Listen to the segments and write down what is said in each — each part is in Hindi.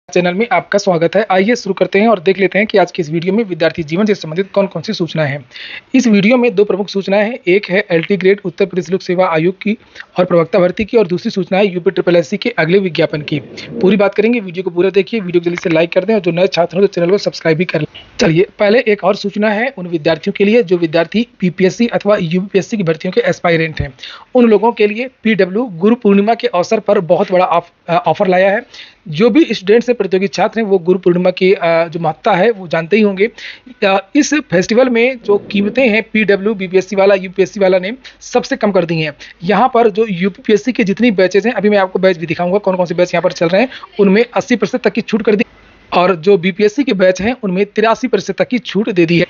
चैनल में आपका स्वागत है। आइए शुरू करते हैं और देख लेते हैं कि आज की इस वीडियो में विद्यार्थी जीवन से संबंधित कौन-कौन सी सूचनाएं हैं। इस वीडियो में दो प्रमुख सूचनाएं हैं, एक है एलटी ग्रेड उत्तर प्रदेश लोक सेवा आयोग की और प्रवक्ता भर्ती की, और दूसरी सूचना है यूपी ट्रिपल एससी के अगले विज्ञापन की। पूरी बात करेंगे, वीडियो को पूरा देखिए, वीडियो को जल्दी से लाइक कर दें और जो नए छात्र हो तो चैनल को सब्सक्राइब भी कर लें। चलिए, पहले एक और सूचना है उन विद्यार्थियों के लिए जो विद्यार्थी पीपीएससी अथवा यूपीएससी की भर्तियों के एस्पायरेंट हैं। उन लोगों के लिए पीडब्ल्यू गुरु पूर्णिमा के अवसर पर बहुत बड़ा ऑफर लाया है। जो भी स्टूडेंट्स हैं, प्रतियोगी छात्र हैं, वो गुरु पूर्णिमा की जो महत्ता है वो जानते ही होंगे। इस फेस्टिवल में जो कीमतें हैं पीडब्ल्यू बीपीएससी वाला यूपीएससी वाला ने सबसे कम कर दी हैं। यहाँ पर जो यूपीएससी के जितनी बैचेज हैं, अभी मैं आपको बैच भी दिखाऊंगा कौन कौन से बैच यहाँ पर चल रहे हैं, उनमें 80% तक की छूट कर दी, और जो बीपीएससी के बैच हैं उनमें 83% तक की छूट दे दी है।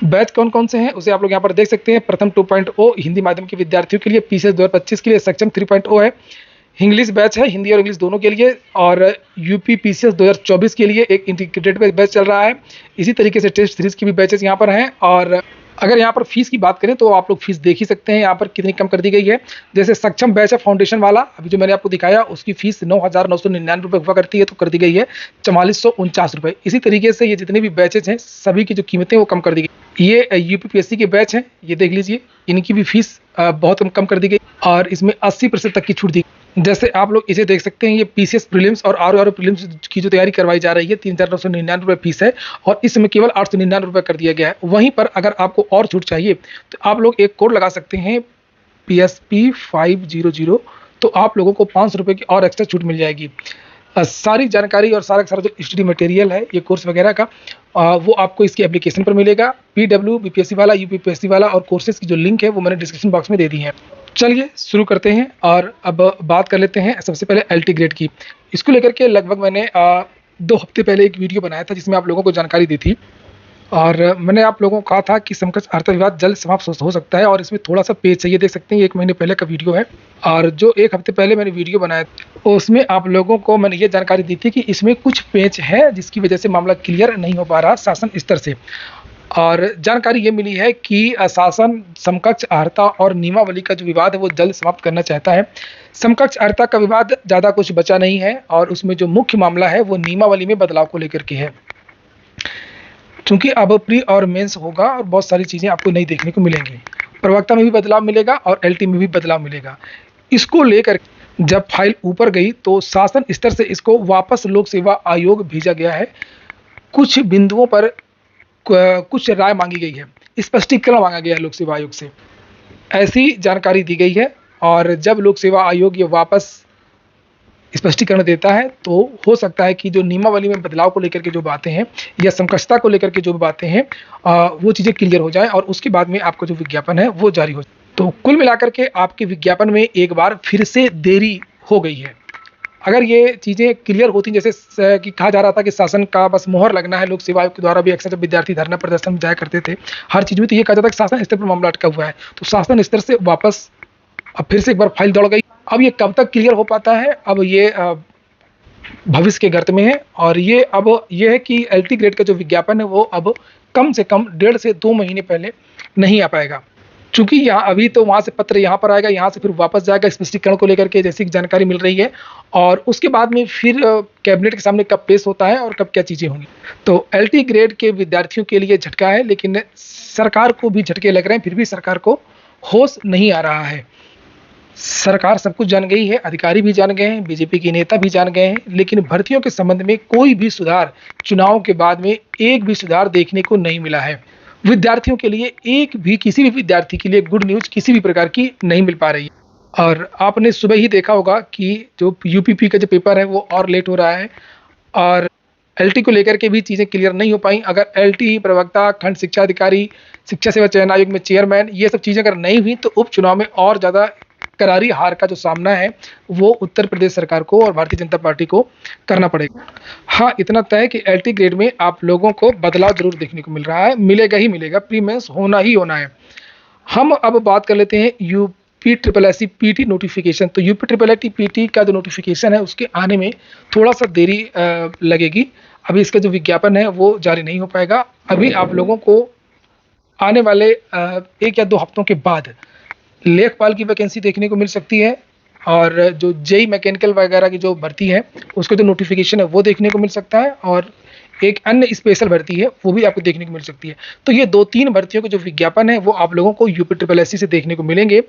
बैच कौन कौन से हैं उसे आप लोग यहाँ पर देख सकते हैं। प्रथम 2.0 हिंदी माध्यम के विद्यार्थियों के लिए, पीसीएस 2025 के लिए सक्षम 3.0 है। इंग्लिश बैच है, हिंदी और इंग्लिश दोनों के लिए, और यूपी पीसीएस 2024 के लिए एक इंटीग्रेटेड बैच चल रहा है। इसी तरीके से टेस्ट सीरीज की भी बैचेस यहाँ पर हैं। और अगर यहाँ पर फीस की बात करें तो आप लोग फीस देख ही सकते हैं यहाँ पर कितनी कम कर दी गई है। जैसे सक्षम बैच है फाउंडेशन वाला, अभी जो मैंने आपको दिखाया, उसकी फीस 9,999 रुपये हुआ करती है, तो कर दी गई है 4449 रुपये। इसी तरीके से ये जितने भी बैचेज हैं सभी की जो कीमतें वो कम कर दी गई। ये यूपीपीएससी के बैच हैं, ये देख लीजिए, इनकी भी फीस बहुत कम कर दी गई और इसमें 80% तक की छूट दी। जैसे आप लोग इसे देख सकते हैं, ये पीसीएस प्रीलिम्स और आरओ प्रीलिम्स की जो तैयारी करवाई जा रही है, 3,999 रुपये फीस है और इसमें केवल 899 रुपये कर दिया गया है। वहीं पर अगर आपको और छूट चाहिए तो आप लोग एक कोड लगा सकते हैं PSP 500, तो आप लोगों को 500 रुपये की और एक्स्ट्रा छूट मिल जाएगी। सारी जानकारी और सारा जो स्टडी मटेरियल है ये कोर्स वगैरह का, वो आपको इसकी एप्लीकेशन पर मिलेगा। पीडब्ल्यू बीपीएससी वाला, यूपीपीएससी वाला और कोर्सेज की जो लिंक है वो मैंने डिस्क्रिप्शन बॉक्स में दे दी है। चलिए शुरू करते हैं और अब बात कर लेते हैं सबसे पहले एलटी ग्रेड की। इसको लेकर के लगभग मैंने 2 हफ्ते पहले एक वीडियो बनाया था जिसमें आप लोगों को जानकारी दी थी, और मैंने आप लोगों को कहा था कि समकक्ष अर्थ विवाद जल्द समाप्त हो सकता है, और इसमें थोड़ा सा पेज चाहिए, देख सकते हैं 1 महीने पहले का वीडियो है। और जो 1 हफ्ते पहले मैंने वीडियो बनाया उसमें आप लोगों को मैंने ये जानकारी दी थी कि इसमें कुछ पेज है जिसकी वजह से मामला क्लियर नहीं हो पा रहा शासन स्तर से। और जानकारी ये मिली है कि शासन समकक्ष अर्हता और नियमावली का जो विवाद है वो जल्द समाप्त करना चाहता है। समकक्ष अर्हता का विवाद ज़्यादा कुछ बचा नहीं है, और उसमें जो मुख्य मामला है वो नियमावली में बदलाव को लेकर के है। क्योंकि अब प्री और मेंस होगा और बहुत सारी चीज़ें आपको नहीं देखने को मिलेंगी। प्रवक्ता में भी बदलाव मिलेगा और एलटी में भी बदलाव मिलेगा। इसको लेकर जब फाइल ऊपर गई तो शासन स्तर से इसको वापस लोक सेवा आयोग भेजा गया है। कुछ बिंदुओं पर कुछ राय मांगी गई है, स्पष्टीकरण मांगा गया है लोक सेवा आयोग से, ऐसी जानकारी दी गई है। और जब लोक सेवा आयोग ये वापस स्पष्टीकरण देता है तो हो सकता है कि जो नियमावली में बदलाव को लेकर के जो बातें हैं या समकक्षता को लेकर के जो बातें हैं वो चीज़ें क्लियर हो जाए, और उसके बाद में आपका जो विज्ञापन है वो जारी हो जाए। तो कुल मिलाकर के आपके विज्ञापन में एक बार फिर से देरी हो गई है। अगर ये चीज़ें क्लियर होती, जैसे कि कहा जा रहा था कि शासन का बस मोहर लगना है, लोक सेवा आयोग के द्वारा भी अक्सर जब विद्यार्थी धरना प्रदर्शन जाया करते थे हर चीज़ में, तो ये कहा जाता है कि शासन स्तर पर मामला अटका हुआ है। तो शासन स्तर से वापस अब फिर से एक बार फाइल दौड़ गई। अब ये कब तक क्लियर हो पाता है, अब ये भविष्य के गर्त में है। और ये अब ये है कि एलटी ग्रेड का जो विज्ञापन है वो अब कम से कम 1.5 से 2 महीने पहले नहीं आ पाएगा, चूँकि यहाँ अभी तो वहाँ से पत्र यहाँ पर आएगा, यहाँ से फिर वापस जाएगा स्पष्टीकरण को लेकर के, जैसी जानकारी मिल रही है, और उसके बाद में फिर कैबिनेट के सामने कब पेश होता है और कब क्या चीज़ें होंगी। तो एलटी ग्रेड के विद्यार्थियों के लिए झटका है, लेकिन सरकार को भी झटके लग रहे हैं, फिर भी सरकार को होश नहीं आ रहा है। सरकार सब कुछ जान गई है, अधिकारी भी जान गए हैं, बीजेपी के नेता भी जान गए हैं, लेकिन भर्तियों के संबंध में कोई भी सुधार, चुनाव के बाद में एक भी सुधार देखने को नहीं मिला है। विद्यार्थियों के लिए एक भी, किसी भी विद्यार्थी के लिए गुड न्यूज़ किसी भी प्रकार की नहीं मिल पा रही है। और आपने सुबह ही देखा होगा कि जो यूपीपी का जो पेपर है वो और लेट हो रहा है, और एलटी को लेकर के भी चीज़ें क्लियर नहीं हो पाई। अगर एलटी, प्रवक्ता, खंड शिक्षा अधिकारी, शिक्षा सेवा चयन आयोग में चेयरमैन, ये सब चीज़ें अगर नहीं हुई तो उपचुनाव में और ज़्यादा करारी हार का जो सामना है वो उत्तर प्रदेश सरकार को और भारतीय जनता पार्टी को करना पड़ेगा। हाँ, इतना तय है कि एलटी ग्रेड में आप लोगों को बदलाव जरूर देखने को मिल रहा है, मिलेगा ही मिलेगा, प्री मेंस होना ही होना है। हम अब बात कर लेते हैं UP triple SC PT notification. तो यूपी ट्रिपल एससी पीटी का जो नोटिफिकेशन है उसके आने में थोड़ा सा देरी लगेगी। अभी इसका जो विज्ञापन है वो जारी नहीं हो पाएगा। अभी आप लोगों को आने वाले 1 या 2 हफ्तों के बाद लेखपाल की वैकेंसी देखने को मिल सकती है, और जो जेई मैकेनिकल वगैरह की जो भर्ती है उसका जो नोटिफिकेशन है वो देखने को मिल सकता है, और एक अन्य स्पेशल भर्ती है वो भी आपको देखने को मिल सकती है। तो ये 2-3 भर्तियों के जो विज्ञापन है वो आप लोगों को यूपी ट्रिपल एससी से देखने को मिलेंगे।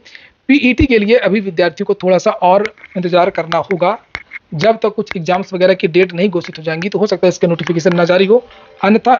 पीईटी के लिए अभी विद्यार्थियों को थोड़ा-सा और इंतज़ार करना होगा। जब तक कुछ एग्ज़ाम्स वगैरह की डेट नहीं घोषित हो जाएँगी तो हो सकता है इसका नोटिफिकेशन ना जारी हो, अन्यथा